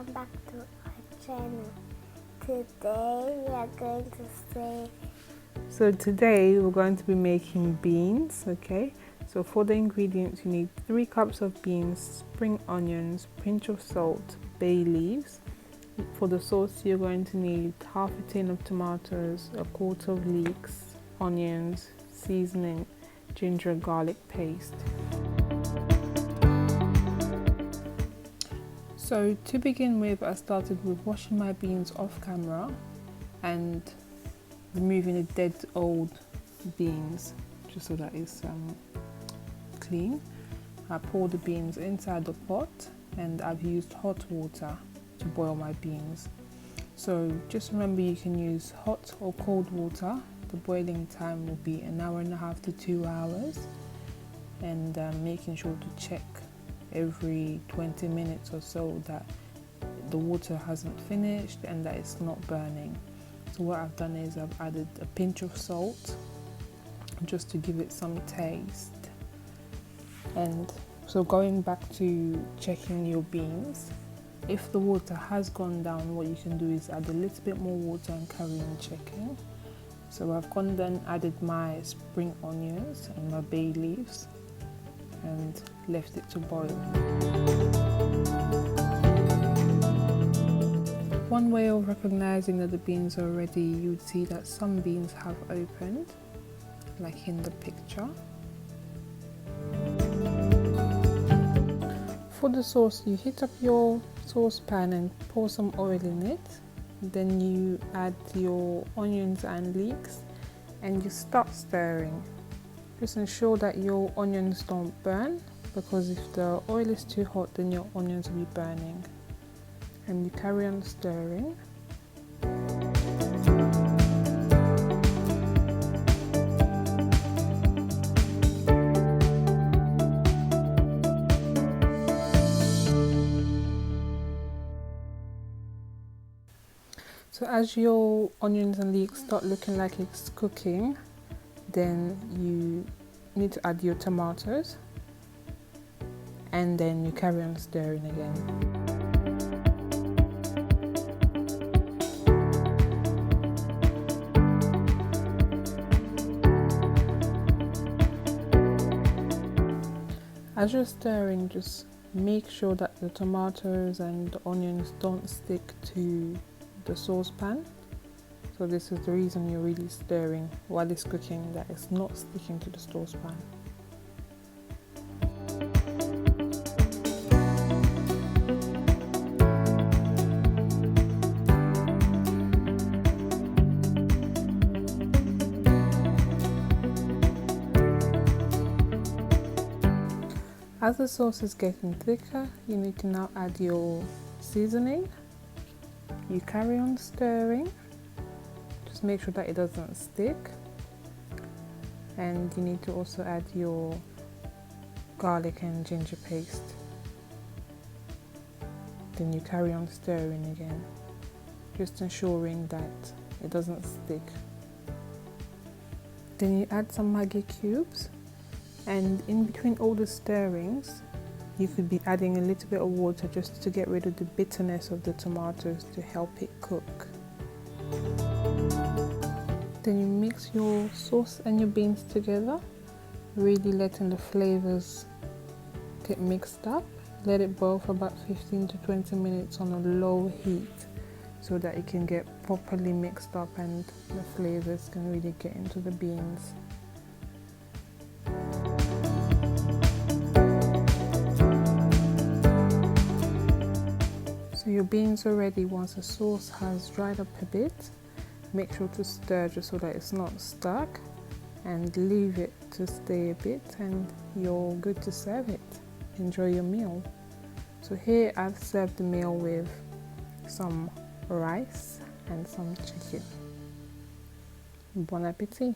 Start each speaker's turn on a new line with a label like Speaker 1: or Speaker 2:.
Speaker 1: welcome back to our channel. Today we are going to say...
Speaker 2: So today we're going to be making beans, okay? So for the ingredients you need 3 cups of beans, spring onions, pinch of salt, bay leaves. For the sauce you're going to need half a tin of tomatoes, a quart of leeks, onions, seasoning, ginger garlic paste. So to begin with, I started with washing my beans off camera and removing the dead old beans just so that it's clean. I pour the beans inside the pot and I've used hot water to boil my beans. So just remember you can use hot or cold water. The boiling time will be 1.5 hours to 2 hours, and making sure to check every 20 minutes or so that the water hasn't finished and that it's not burning. So what I've done is I've added a pinch of salt just to give it some taste. And so going back to checking your beans, if the water has gone down, what you can do is add a little bit more water and carry on checking. So I've gone then added my spring onions and my bay leaves and left it to boil. One way of recognizing that the beans are ready, you'd see that some beans have opened, like in the picture. For the sauce, you heat up your saucepan and pour some oil in it. Then you add your onions and leeks and you start stirring. Just ensure that your onions don't burn, because if the oil is too hot then your onions will be burning. And you carry on stirring. So as your onions and leeks start looking like it's cooking, then you need to add your tomatoes and then you carry on stirring again. As you're stirring, just make sure that the tomatoes and the onions don't stick to the saucepan. So this is the reason you're really stirring while it's cooking, that it's not sticking to the saucepan. As the sauce is getting thicker, you need to now add your seasoning. You carry on stirring. Just make sure that it doesn't stick. And you need to also add your garlic and ginger paste. Then you carry on stirring again, just ensuring that it doesn't stick. Then you add some maggi cubes. And in between all the stirrings, you could be adding a little bit of water just to get rid of the bitterness of the tomatoes to help it cook. Then you mix your sauce and your beans together, really letting the flavors get mixed up. Let it boil for about 15 to 20 minutes on a low heat so that it can get properly mixed up and the flavors can really get into the beans. So your beans are ready. Once the sauce has dried up a bit, make sure to stir just so that it's not stuck, and leave it to stay a bit and you're good to serve it. Enjoy your meal. So here I've served the meal with some rice and some chicken. Bon appétit!